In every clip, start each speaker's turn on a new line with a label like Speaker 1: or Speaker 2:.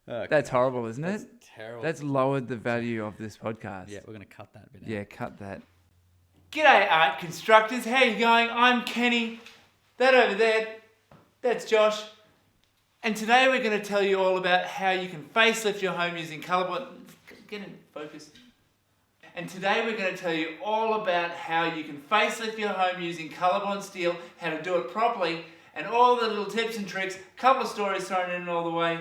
Speaker 1: That's horrible, isn't
Speaker 2: That's
Speaker 1: it?
Speaker 2: terrible.
Speaker 1: That's lowered the value of this podcast.
Speaker 2: Yeah, we're going to cut that bit out.
Speaker 1: Yeah, cut that.
Speaker 3: G'day, art constructors. How you going? I'm Kenny. That over there, that's Josh. And today we're going to tell you all about how you can facelift your home using Colorbond. Get in focus. And today we're going to tell you all about how you can facelift your home using Colorbond steel, how to do it properly, and all the little tips and tricks, a couple of stories thrown in all the way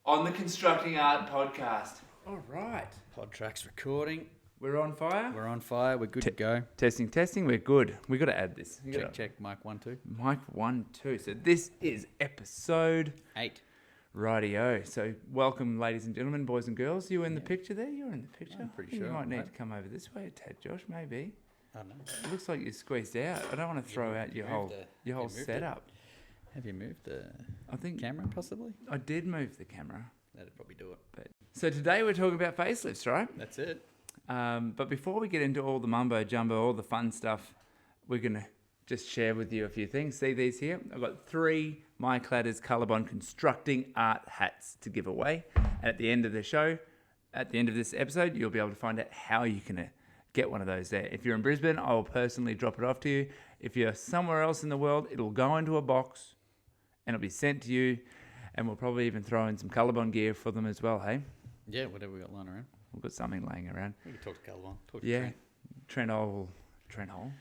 Speaker 3: on the Constructing Art podcast.
Speaker 1: All right.
Speaker 2: Podtrack's recording.
Speaker 1: We're on fire.
Speaker 2: We're on fire. We're good to go.
Speaker 1: Testing. We're good. We got to add this.
Speaker 2: Check. Mic 1, 2.
Speaker 1: Mic 1, 2. So this is episode
Speaker 2: 8.
Speaker 1: rightio. So welcome, ladies and gentlemen, boys and girls. You in the picture there? You're in the picture.
Speaker 2: I'm pretty
Speaker 1: You
Speaker 2: sure,
Speaker 1: might need
Speaker 2: mate.
Speaker 1: to come over this way a tad, Josh. Maybe.
Speaker 2: I don't know.
Speaker 1: It looks like you're squeezed out. I don't want to throw out your whole setup.
Speaker 2: Have you moved the
Speaker 1: I think
Speaker 2: camera, possibly?
Speaker 1: I did move the camera.
Speaker 2: That'd probably do it.
Speaker 1: So today we're talking about facelifts, right?
Speaker 2: That's it.
Speaker 1: But before we get into all the mumbo jumbo, all the fun stuff, we're going to just share with you a few things. See these here? I've got 3 MyCladders Colorbond Constructing Art hats to give away. And at the end of the show, at the end of this episode, you'll be able to find out how you can get one of those there. If you're in Brisbane, I will personally drop it off to you. If you're somewhere else in the world, it'll go into a box and it'll be sent to you. And we'll probably even throw in some Colorbond gear for them as well, hey?
Speaker 2: Yeah, whatever we got lying around.
Speaker 1: We've got something laying around.
Speaker 2: We can talk to Colorbond. Talk to
Speaker 1: Trentimus.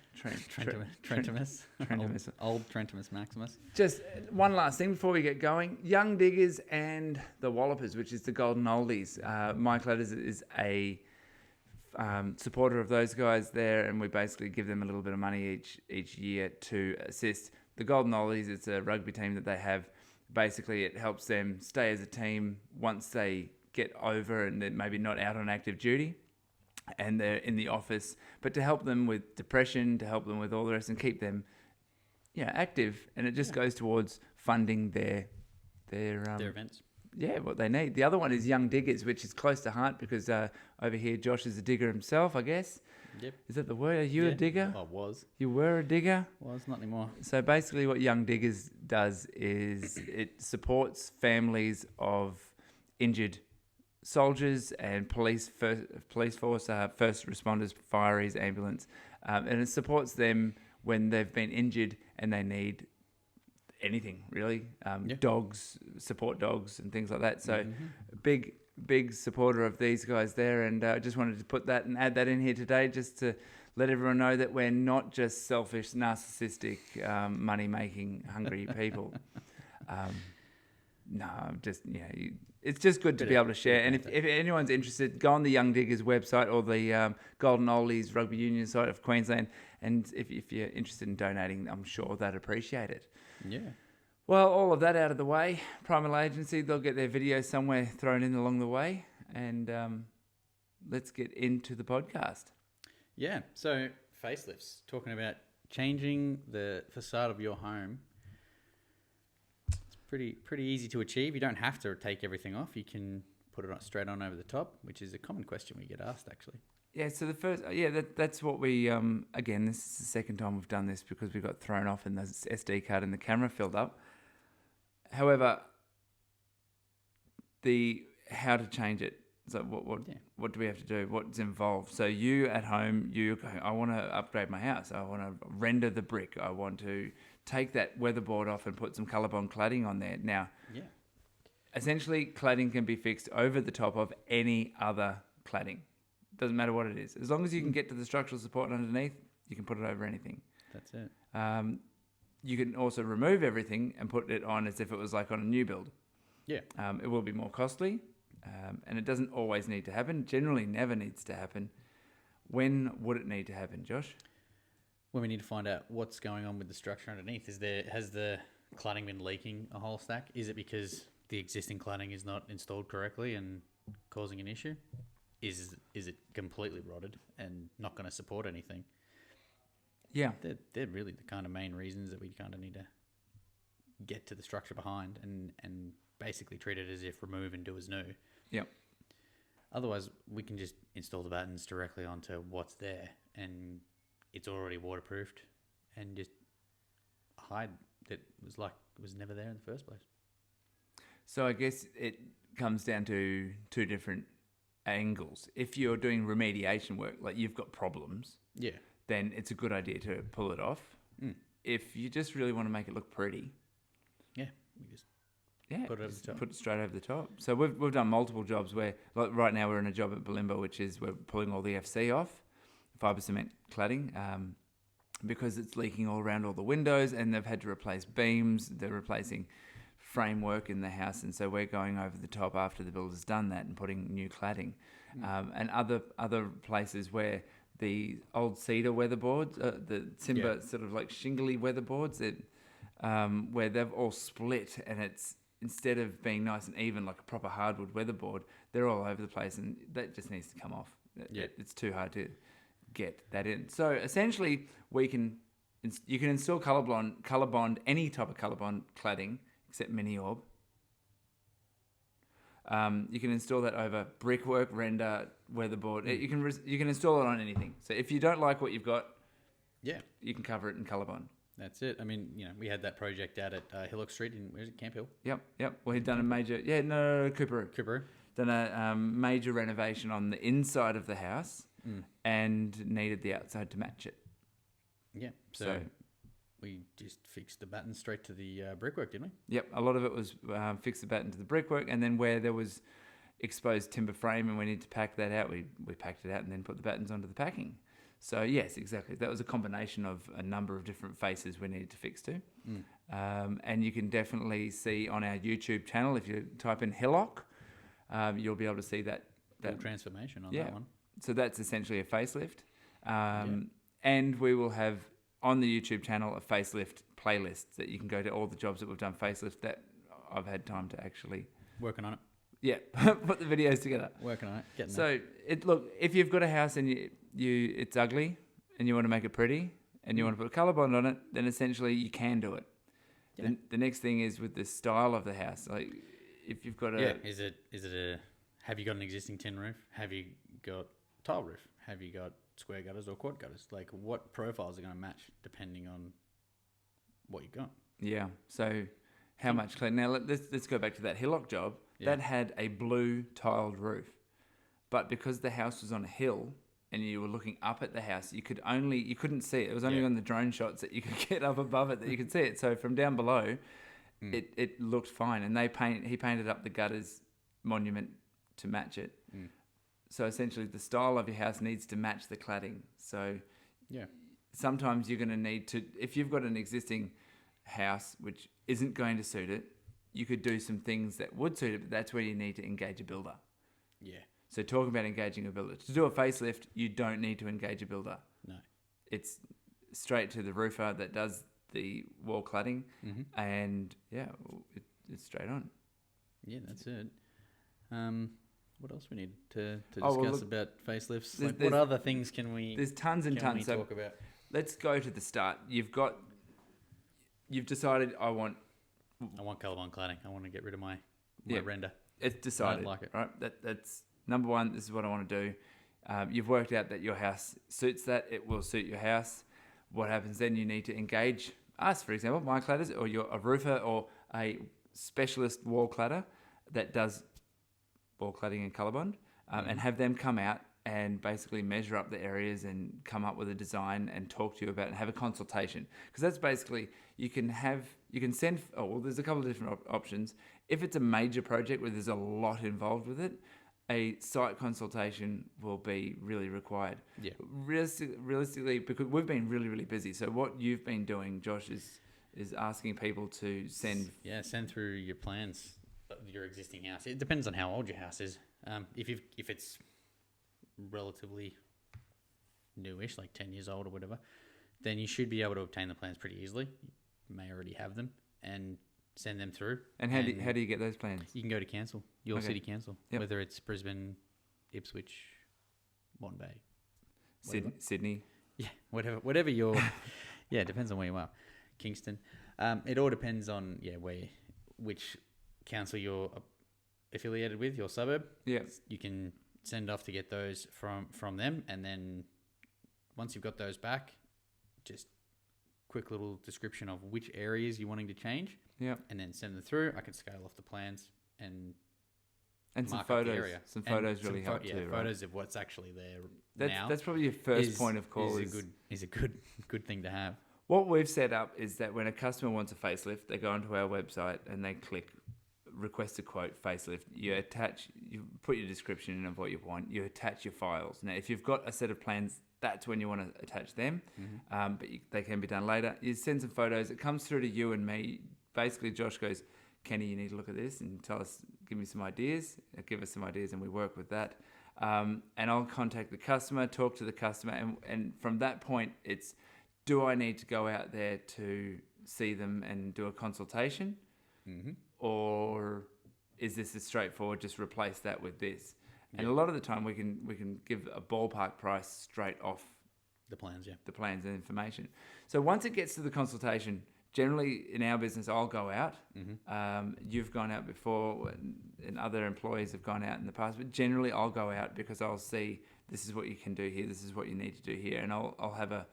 Speaker 2: Old Trentimus Maximus.
Speaker 1: Just one last thing before we get going. Young Diggers and the Wallopers, which is the Golden Oldies. MyCladders is a supporter of those guys there, and we basically give them a little bit of money each year to assist. The Golden Oldies, it's a rugby team that they have. Basically, it helps them stay as a team once they get over and they're maybe not out on active duty and they're in the office, but to help them with depression, to help them with all the rest and keep them active. And it just goes towards funding their
Speaker 2: events.
Speaker 1: Yeah, what they need. The other one is Young Diggers, which is close to heart because over here Josh is a digger himself, I guess.
Speaker 2: Yep.
Speaker 1: Is that the word? Are you a digger?
Speaker 2: I was.
Speaker 1: You were a digger?
Speaker 2: Was, not anymore.
Speaker 1: So basically what Young Diggers does is it supports families of injured soldiers and police force, first responders, fireys, ambulance, and it supports them when they've been injured and they need anything, really. Dogs, support dogs and things like that. So big supporter of these guys there, and I just wanted to put that and add that in here today just to let everyone know that we're not just selfish, narcissistic, money-making, hungry people. It's just good to be able to share. And if anyone's interested, go on the Young Diggers website or the Golden Oldies Rugby Union site of Queensland, and if you're interested in donating, I'm sure they'd appreciate it.
Speaker 2: Yeah.
Speaker 1: Well, all of that out of the way, Primal Agency, they'll get their video somewhere thrown in along the way, and let's get into the podcast.
Speaker 2: Yeah, so facelifts, talking about changing the facade of your home. It's pretty easy to achieve. You don't have to take everything off. You can put it straight on over the top, which is a common question we get asked, actually.
Speaker 1: Yeah, so the first, that's what we, again, this is the second time we've done this because we got thrown off and the SD card and the camera filled up. However, how to change it. So what do we have to do? What's involved? So you at home, you go, I want to upgrade my house. I want to render the brick. I want to take that weatherboard off and put some Colorbond cladding on there. Now, essentially, cladding can be fixed over the top of any other cladding. Doesn't matter what it is. As long as you can get to the structural support underneath, you can put it over anything.
Speaker 2: That's it.
Speaker 1: You can also remove everything and put it on as if it was like on a new build.
Speaker 2: Yeah.
Speaker 1: It will be more costly, and it doesn't always need to happen. Generally never needs to happen. When would it need to happen, Josh?
Speaker 2: When we need to find out what's going on with the structure underneath. Has the cladding been leaking a whole stack? Is it because the existing cladding is not installed correctly and causing an issue? Is it completely rotted and not going to support anything?
Speaker 1: Yeah.
Speaker 2: They're really the kind of main reasons that we kind of need to get to the structure behind and basically treat it as if remove and do as new.
Speaker 1: Yep.
Speaker 2: Otherwise, we can just install the buttons directly onto what's there and it's already waterproofed and just hide that it was never there in the first place.
Speaker 1: So I guess it comes down to two different angles. If you're doing remediation work, like you've got problems,
Speaker 2: Yeah.
Speaker 1: then it's a good idea to pull it off.
Speaker 2: Mm.
Speaker 1: If you just really want to make it look pretty,
Speaker 2: Yeah. We just
Speaker 1: yeah,
Speaker 2: Put it over
Speaker 1: just
Speaker 2: the top.
Speaker 1: put it straight over the top. So we've done multiple jobs where, like right now, we're in a job at Balimba, which is we're pulling all the FC off, fibre cement cladding, because it's leaking all around all the windows, and they've had to replace beams. They're replacing framework in the house, and so we're going over the top after the builder's done that and putting new cladding. And other places where the old cedar weatherboards, the timber sort of like shingly weatherboards, where they've all split, and it's, instead of being nice and even like a proper hardwood weatherboard, they're all over the place, and that just needs to come off. It's too hard to get that in. So essentially, you can install Colorbond, any type of Colorbond cladding except mini orb. You can install that over brickwork, render, weatherboard. You can install it on anything. So if you don't like what you've got, you can cover it in Colorbond.
Speaker 2: That's it. I mean, we had that project out at Hillock Street in, where's it, Camp Hill?
Speaker 1: Yep. Well, he'd done a major, Cooperoo. Done a major renovation on the inside of the house and needed the outside to match it.
Speaker 2: Yeah. So we just fixed the batten straight to the brickwork, didn't we?
Speaker 1: Yep. A lot of it was fix the batten to the brickwork, and then where there was exposed timber frame and we need to pack that out, we packed it out and then put the battens onto the packing. So yes, exactly. That was a combination of a number of different faces we needed to fix to. And you can definitely see on our YouTube channel, if you type in Hillock, you'll be able to see that
Speaker 2: Full transformation on that one.
Speaker 1: So that's essentially a facelift. And we will have on the YouTube channel a facelift playlist that you can go to all the jobs that we've done facelift that I've had time to actually...
Speaker 2: Working on it.
Speaker 1: Yeah, put the videos together.
Speaker 2: Working on it. Getting
Speaker 1: there. Look, if you've got a house and it's ugly and you want to make it pretty and you want to put Colorbond on it, then essentially you can do it. Yeah. The next thing is with the style of the house. Like if you've got
Speaker 2: is it have you got an existing tin roof? Have you got tile roof? Have you got square gutters or quad gutters? Like what profiles are going to match depending on what you've got? Yeah.
Speaker 1: So how much clay? Now let's go back to that Hillock job. That had a blue tiled roof, but because the house was on a hill and you were looking up at the house, you couldn't see it. It was only on the drone shots that you could get up above it that you could see it. So from down below, it looked fine, and he painted up the gutters monument to match it. So essentially, the style of your house needs to match the cladding. So sometimes you're going to need to, if you've got an existing house which isn't going to suit it, you could do some things that would suit it, but that's where you need to engage a builder. Yeah. So talking about engaging a builder. To do a facelift, you don't need to engage a builder. No. It's straight to the roofer that does the wall cladding, and it's straight on.
Speaker 2: Yeah, that's it. What else we need to discuss about facelifts? What other things can we?
Speaker 1: There's tons and tons.
Speaker 2: So talk about?
Speaker 1: Let's go to the start. You've decided I want
Speaker 2: Colorbond cladding. I want to get rid of my render.
Speaker 1: It's decided. I don't like it. Right? That's number one. This is what I want to do. You've worked out that your house suits that. It will suit your house. What happens then? You need to engage us, for example, MyCladders, or a roofer or a specialist wall cladder that does wall cladding in Colorbond, and have them come out and basically measure up the areas and come up with a design and talk to you about it and have a consultation. Because that's basically, there's a couple of different options. If it's a major project where there's a lot involved with it, a site consultation will be really required. Yeah. Realistically, because we've been really, really busy. So what you've been doing, Josh, is asking people to send
Speaker 2: through your plans of your existing house. It depends on how old your house is. If it's relatively newish, like 10 years old or whatever, then you should be able to obtain the plans pretty easily. You may already have them and send them through.
Speaker 1: And how do you get those plans?
Speaker 2: You can go to council, city council, whether it's Brisbane, Ipswich, Bondi,
Speaker 1: Sydney.
Speaker 2: Yeah, whatever your it depends on where you are. Kingston. It all depends on which council you're affiliated with, your suburb. Yeah. You can send off to get those from them, and then once you've got those back, just quick little description of which areas you're wanting to change. Yeah. And then send them through. I can scale off the plans and
Speaker 1: some
Speaker 2: mark up the
Speaker 1: photos.
Speaker 2: area.
Speaker 1: Some
Speaker 2: And
Speaker 1: photos really help too, right?
Speaker 2: photos of what's actually there now.
Speaker 1: That's probably your first point of call.
Speaker 2: Is a good thing to have.
Speaker 1: What we've set up is that when a customer wants a facelift, they go onto our website and they click request a quote facelift. You put your description in of what you want. You attach your files. Now, if you've got a set of plans, that's when you want to attach them. But they can be done later. You send some photos. It comes through to you and me. Basically, Josh goes, Kenny, you need to look at this and give me some ideas. Give us some ideas, and we work with that. And I'll contact the customer, talk to the customer, and from that point, it's, do I need to go out there to see them and do a consultation? Or is this a straightforward, just replace that with this? And a lot of the time we can give a ballpark price straight off
Speaker 2: the plans,
Speaker 1: the plans and information. So once it gets to the consultation, generally in our business, I'll go out. You've gone out before, and other employees have gone out in the past, but generally I'll go out because I'll see, this is what you can do here, this is what you need to do here, and I'll have a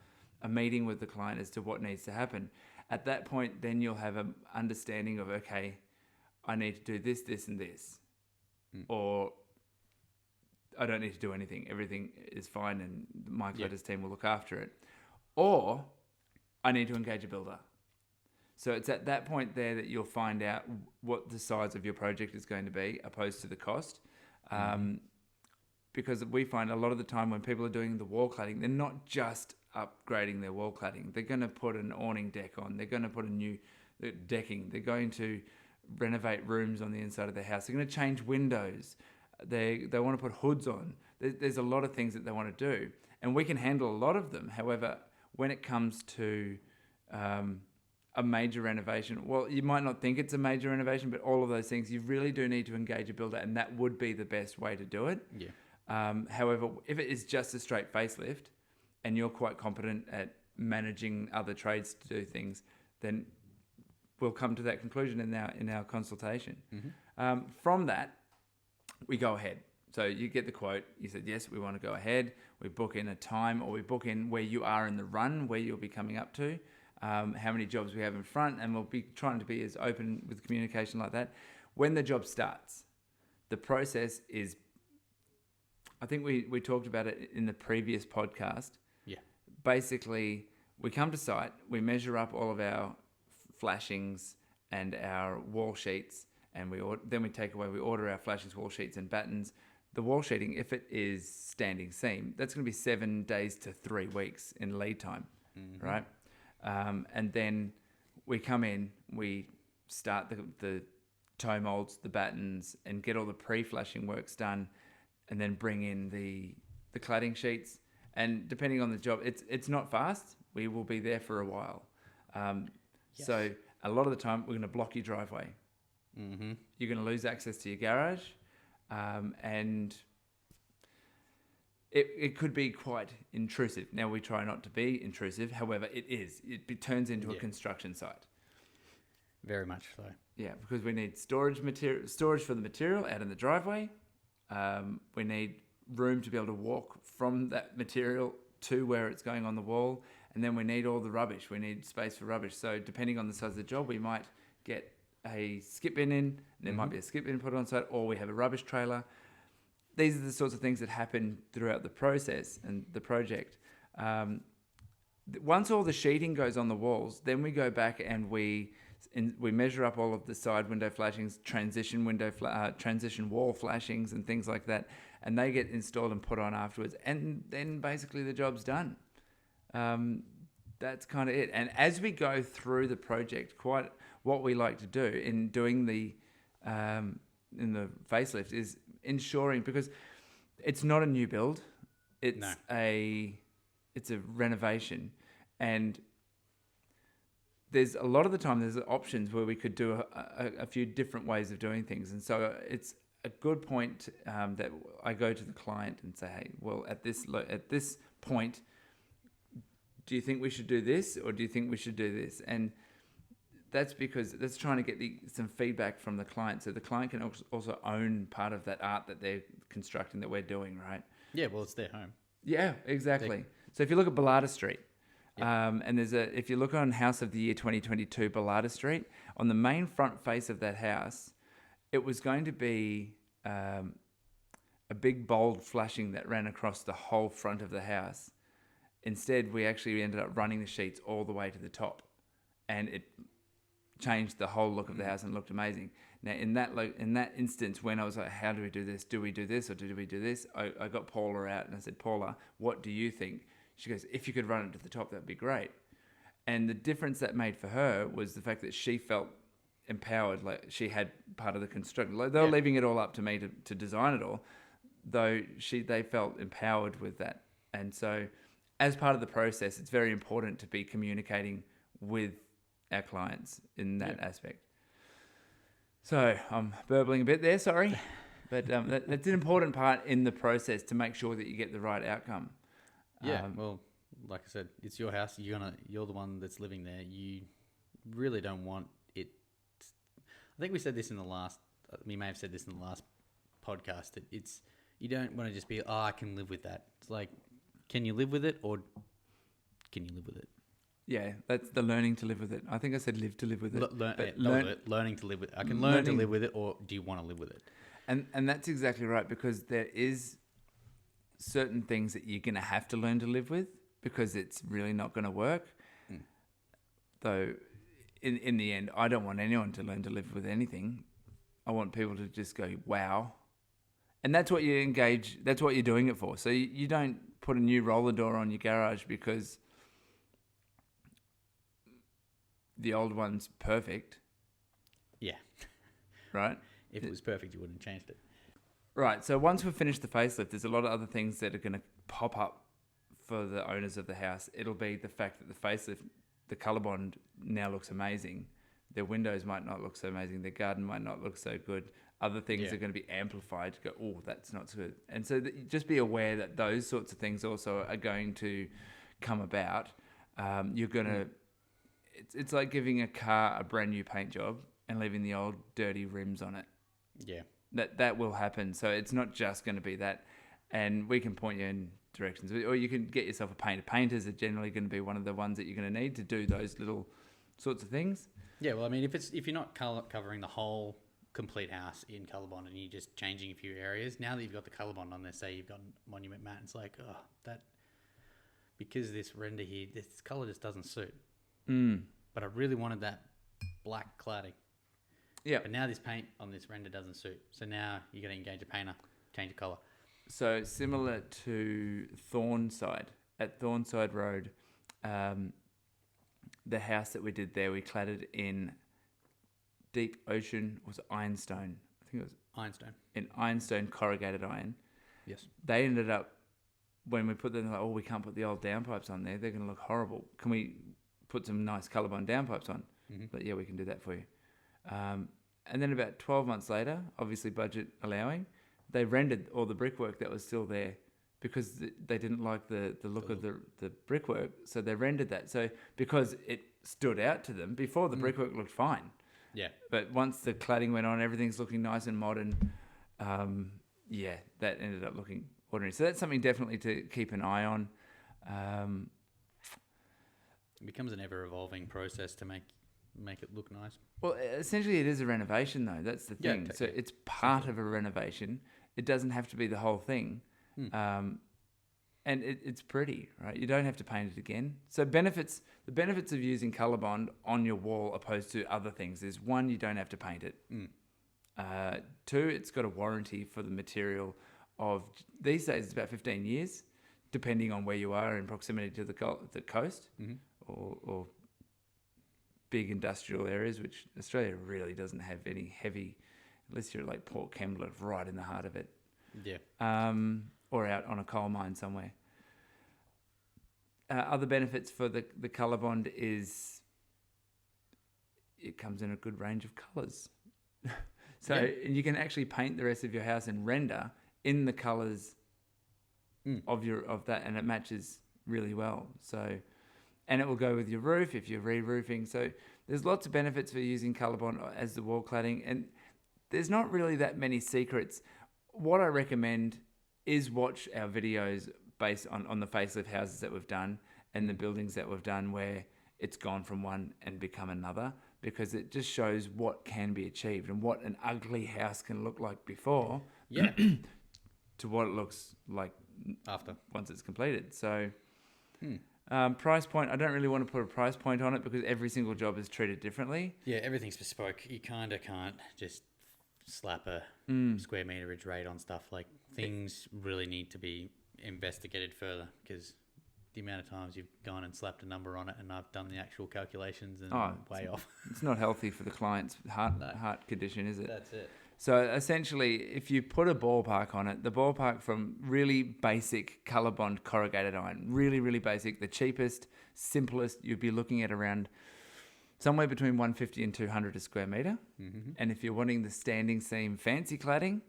Speaker 1: meeting with the client as to what needs to happen. At that point, then you'll have an understanding of, okay, I need to do this, this, and this. Or I don't need to do anything. Everything is fine, and the MyCladders team will look after it. Or I need to engage a builder. So it's at that point there that you'll find out what the size of your project is going to be, opposed to the cost. Because we find a lot of the time when people are doing the wall cladding, they're not just upgrading their wall cladding. They're going to put an awning deck on. They're going to put a new decking. They're going to renovate rooms on the inside of their house. They're going to change windows. They want to put hoods on. There's a lot of things that they want to do, and we can handle a lot of them. However, when it comes to a major renovation, well, you might not think it's a major renovation, but all of those things, you really do need to engage a builder, and that would be the best way to do it. However, if it is just a straight facelift and you're quite competent at managing other trades to do things, then we'll come to that conclusion in our consultation. From that, we go ahead. So you get the quote. You said, yes, we want to go ahead. We book in a time, or we book in where you are in the run, where you'll be coming up to, how many jobs we have in front, and we'll be trying to be as open with communication like that. When the job starts, the process is, I think we talked about it in the previous podcast. Basically, we come to site, we measure up all of our flashings and our wall sheets, and then we take away, we order our flashings, wall sheets and battens. The wall sheeting, if it is standing seam, that's going to be 7 days to 3 weeks in lead time, right? And then we come in, we start the toe molds, the battens, and get all the pre-flashing works done, and then bring in the cladding sheets. And depending on the job, it's not fast. We will be there for a while. So a lot of the time, we're going to block your driveway. You're going to lose access to your garage, and it could be quite intrusive. Now, we try not to be intrusive. However, it is. It turns into a construction site.
Speaker 2: Very much so.
Speaker 1: Yeah, because we need storage for the material out in the driveway. We need room to be able to walk from that material to where it's going on the wall. And then we need all the rubbish. We need space for rubbish. So depending on the size of the job, we might get a skip bin in. There might be a skip bin put on site, or we have a rubbish trailer. These are the sorts of things that happen throughout the process and the project. Once all the sheeting goes on the walls, then we go back and we measure up all of the side window flashings, transition wall flashings and things like that, and they get installed and put on afterwards. And then basically the job's done. That's kind of it. And as we go through the project, quite what we like to do in doing in the facelift is ensuring, because it's not a new build, it's a renovation, and there's a lot of the time there's options where we could do a few different ways of doing things. And so it's a good point that I go to the client and say, hey, well, at this point, do you think we should do this, or do you think we should do this? And that's because that's trying to get some feedback from the client, so the client can also own part of that art that they're constructing that we're doing, right?
Speaker 2: Yeah, well, it's their home.
Speaker 1: Yeah, exactly. So if you look at Ballada Street, and if you look on House of the Year 2022 Ballada Street, on the main front face of that house, it was going to be a big bold flashing that ran across the whole front of the house. Instead, we actually ended up running the sheets all the way to the top, and it changed the whole look of the house and looked amazing. Now, in that instance, when I was like, how do we do this? Do we do this or do we do this? I got Paula out and I said, Paula, what do you think? She goes, if you could run it to the top, that'd be great. And the difference that made for her was the fact that she felt empowered, like she had part of the construction. Like they were leaving it all up to me to design it all, though they felt empowered with that. And so as part of the process, it's very important to be communicating with our clients in that aspect. So I'm burbling a bit there, sorry. But that's an important part in the process to make sure that you get the right outcome.
Speaker 2: Yeah, well, like I said, it's your house. You're the one that's living there. You really don't want it. I think we said this in the last. We may have said this in the last podcast. That you don't want to just be, I can live with that. It's like, can you live with it, or can you live with it?
Speaker 1: Yeah, that's the learning to live with it. I think I said live to live with it.
Speaker 2: Learning to live with it. I can learn to live with it, or do you want to live with it?
Speaker 1: And that's exactly right, because there is certain things that you're going to have to learn to live with because it's really not going to work. Though, in the end, I don't want anyone to learn to live with anything. I want people to just go, wow. And that's what that's what you're doing it for. So you don't put a new roller door on your garage because the old one's perfect.
Speaker 2: Yeah.
Speaker 1: Right?
Speaker 2: If it was perfect, you wouldn't have changed it.
Speaker 1: Right. So once we've finished the facelift, there's a lot of other things that are going to pop up for the owners of the house. It'll be the fact that the facelift, the Colorbond now looks amazing. Their windows might not look so amazing. Their garden might not look so good. Other things are going to be amplified to go, oh, that's not so good. And so just be aware that those sorts of things also are going to come about. You're going to... It's like giving a car a brand new paint job and leaving the old dirty rims on it.
Speaker 2: Yeah.
Speaker 1: That will happen. So it's not just going to be that. And we can point you in directions. Or you can get yourself a painter. Painters are generally going to be one of the ones that you're going to need to do those little sorts of things.
Speaker 2: Yeah, well, I mean, if you're not covering the whole complete house in Colorbond and you're just changing a few areas, now that you've got the Colorbond on there, say you've got Monument Matte, it's like, oh, that... Because this render here, this colour just doesn't suit. But I really wanted that black cladding.
Speaker 1: Yeah.
Speaker 2: But now this paint on this render doesn't suit. So now you got to engage a painter, change the colour.
Speaker 1: So similar to Thornside. At Thornside Road, the house that we did there, we cladded in Deep Ocean, was ironstone. I think it was
Speaker 2: Ironstone.
Speaker 1: In ironstone corrugated iron.
Speaker 2: Yes.
Speaker 1: They ended up, when we put them, like, oh, we can't put the old downpipes on there. They're going to look horrible. Can we put some nice Colorbond downpipes on? But yeah, we can do that for you. And then about 12 months later, obviously budget allowing, they rendered all the brickwork that was still there because they didn't like the look of the brickwork. So they rendered that. So because it stood out to them, before the brickwork looked fine.
Speaker 2: Yeah.
Speaker 1: But once the cladding went on, everything's looking nice and modern. That ended up looking ordinary. So that's something definitely to keep an eye on.
Speaker 2: It becomes an ever-evolving process to make it look nice.
Speaker 1: Well, essentially it is a renovation, though. That's the thing. So it's part of a renovation. It doesn't have to be the whole thing. And it's pretty, right? You don't have to paint it again. So the benefits of using Colorbond on your wall opposed to other things is, one, you don't have to paint it. Two, it's got a warranty for the material of, these days it's about 15 years, depending on where you are in proximity to the coast or big industrial areas, which Australia really doesn't have any heavy, unless you're like Port Kembla, right in the heart of it.
Speaker 2: Yeah.
Speaker 1: Or out on a coal mine somewhere. Other benefits for the Colorbond is it comes in a good range of colours. And you can actually paint the rest of your house and render in the colours of that, and it matches really well. So, and it will go with your roof if you're re-roofing. So there's lots of benefits for using Colorbond as the wall cladding, and there's not really that many secrets. What I recommend is watch our videos based on the facelift houses that we've done and the buildings that we've done where it's gone from one and become another. because it just shows what can be achieved and what an ugly house can look like before
Speaker 2: Yeah.
Speaker 1: to what it looks like
Speaker 2: After.
Speaker 1: once it's completed. So price point, I don't really want to put a price point on it because every single job is treated differently.
Speaker 2: Yeah, everything's bespoke. You kind of can't just slap a square meterage rate on stuff. Like, things really need to be investigated further, because the amount of times you've gone and slapped a number on it and I've done the actual calculations and way off.
Speaker 1: It's not healthy for the client's heart condition, is it?
Speaker 2: That's it.
Speaker 1: So essentially, if you put a ballpark on it, the ballpark from really basic Colorbond corrugated iron, really, really basic, the cheapest, simplest, you'd be looking at around somewhere between 150 and 200 a square metre. Mm-hmm. And if you're wanting the standing seam fancy cladding,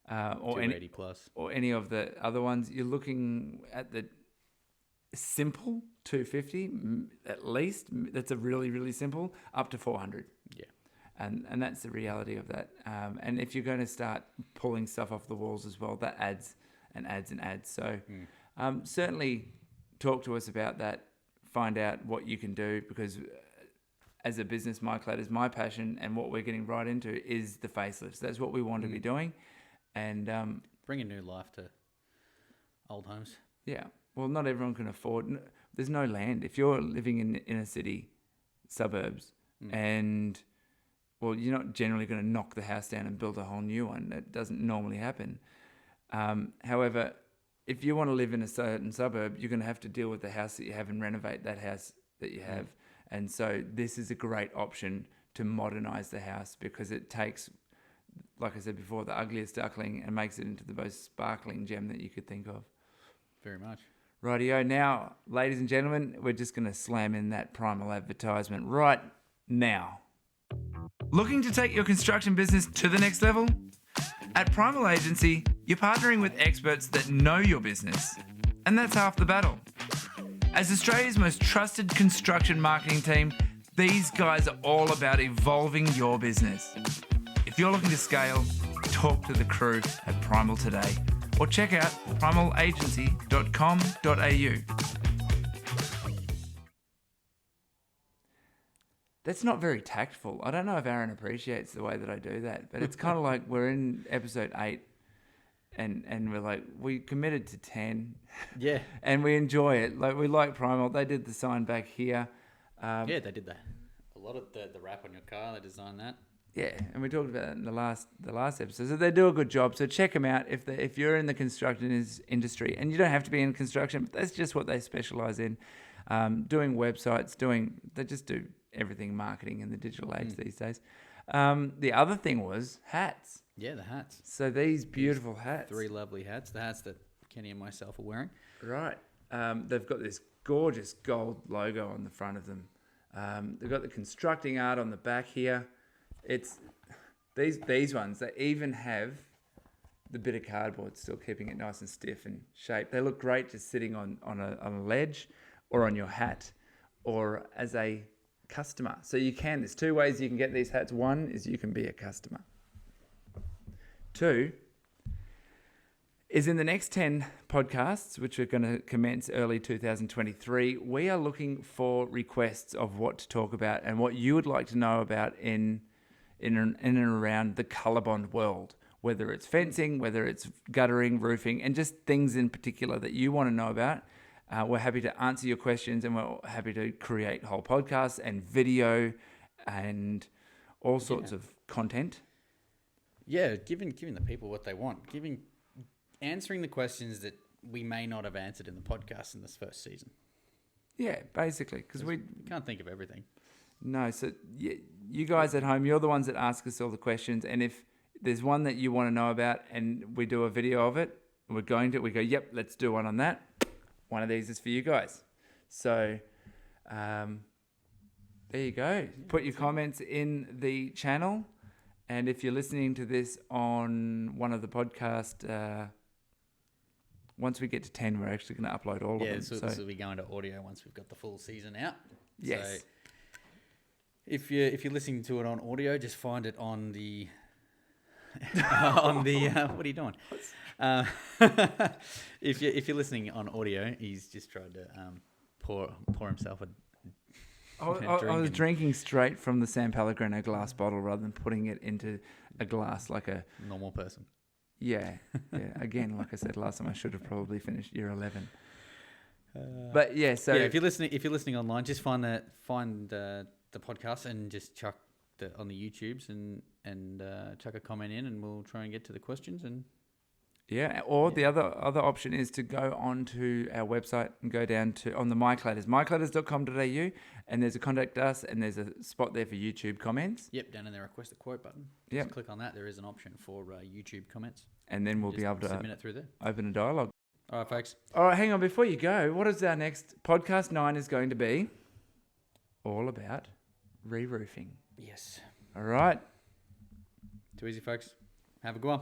Speaker 1: or
Speaker 2: 280 plus,
Speaker 1: or any of the other ones, you're looking at the simple 250 at least. That's a really, really simple, up to 400.
Speaker 2: Yeah.
Speaker 1: And that's the reality of that. And if you're going to start pulling stuff off the walls as well, that adds and adds and adds. So certainly talk to us about that. Find out what you can do, because as a business, MyCladders, my passion and what we're getting right into is the facelifts. That's what we want to be doing. And
Speaker 2: bring a new life to old homes.
Speaker 1: Yeah. Well, not everyone can afford. There's no land. If you're living in inner city suburbs and... Well, you're not generally going to knock the house down and build a whole new one. That doesn't normally happen. However, if you want to live in a certain suburb, you're going to have to deal with the house that you have and renovate that house that you have. And so this is a great option to modernise the house, because it takes, like I said before, the ugliest duckling and makes it into the most sparkling gem that you could think of.
Speaker 2: Very much.
Speaker 1: Rightio. Now, ladies and gentlemen, we're just going to slam in that primal advertisement right now. Looking to take your construction business to the next level? At Primal Agency, you're partnering with experts that know your business, and that's half the battle. As Australia's most trusted construction marketing team, these guys are all about evolving your business. If you're looking to scale, talk to the crew at Primal today, or check out primalagency.com.au. That's not very tactful. I don't know if Aaron appreciates the way that I do that, but it's kind of like we're in episode 8 and we're like, we committed to 10.
Speaker 2: Yeah.
Speaker 1: And we enjoy it. Like, we like Primal. They did the sign back here.
Speaker 2: Yeah, they did that. A lot of the wrap on your car, they designed that.
Speaker 1: Yeah, and we talked about that in the last episode. So they do a good job. So check them out if you're in the construction industry, and you don't have to be in construction, but that's just what they specialize in. Doing websites, they just do everything marketing in the digital age these days. The other thing was hats.
Speaker 2: Yeah, the hats.
Speaker 1: So these beautiful hats.
Speaker 2: 3 lovely hats. The hats that Kenny and myself are wearing.
Speaker 1: Right. They've got this gorgeous gold logo on the front of them. They've got the constructing art on the back here. It's these ones. They even have the bit of cardboard still keeping it nice and stiff and shaped. They look great just sitting on a ledge or on your hat or as a customer. So there's 2 ways you can get these hats. One is you can be a customer. 2 is in the next 10 podcasts, which are going to commence early 2023, we are looking for requests of what to talk about and what you would like to know about in and around the Colorbond world, whether it's fencing, whether it's guttering, roofing, and just things in particular that you want to know about. We're happy to answer your questions, and we're happy to create whole podcasts and video and all sorts of content.
Speaker 2: Yeah, giving the people what they want, answering the questions that we may not have answered in the podcast in this first season.
Speaker 1: Yeah, basically, because we
Speaker 2: can't think of everything.
Speaker 1: No, so you guys at home, you're the ones that ask us all the questions, and if there's one that you want to know about and we do a video of it, we go, yep, let's do one on that. One of these is for you guys. So there you go. Yeah, put your comments in the channel, and if you're listening to this on one of the podcast, once we get to 10, we're actually going to upload all of them.
Speaker 2: Yeah, so this will be going to audio once we've got the full season out.
Speaker 1: Yes.
Speaker 2: So if you're listening to it on audio, just find it on the what are you doing? If you're listening on audio, he's just tried to pour himself a
Speaker 1: I was drinking straight from the San Pellegrino glass bottle rather than putting it into a glass like a
Speaker 2: normal person.
Speaker 1: Yeah. Again, like I said last time, I should have probably finished year 11. But yeah, so
Speaker 2: if you're listening online, just find the podcast and just chuck on the YouTubes and chuck a comment in, and we'll try and get to the questions. And
Speaker 1: the other option is to go onto our website and go down to on the MyCladders, mycladders.com.au, and there's a contact us, and there's a spot there for YouTube comments.
Speaker 2: Yep, down in the request a quote button.
Speaker 1: Yep.
Speaker 2: Just click on that. There is an option for YouTube comments,
Speaker 1: and then we'll be able to
Speaker 2: submit it through there.
Speaker 1: Open a dialogue.
Speaker 2: All right, folks.
Speaker 1: All right, hang on. Before you go, what is our next podcast? 9 is going to be all about re-roofing.
Speaker 2: Yes.
Speaker 1: All right.
Speaker 2: Too easy, folks. Have a good one.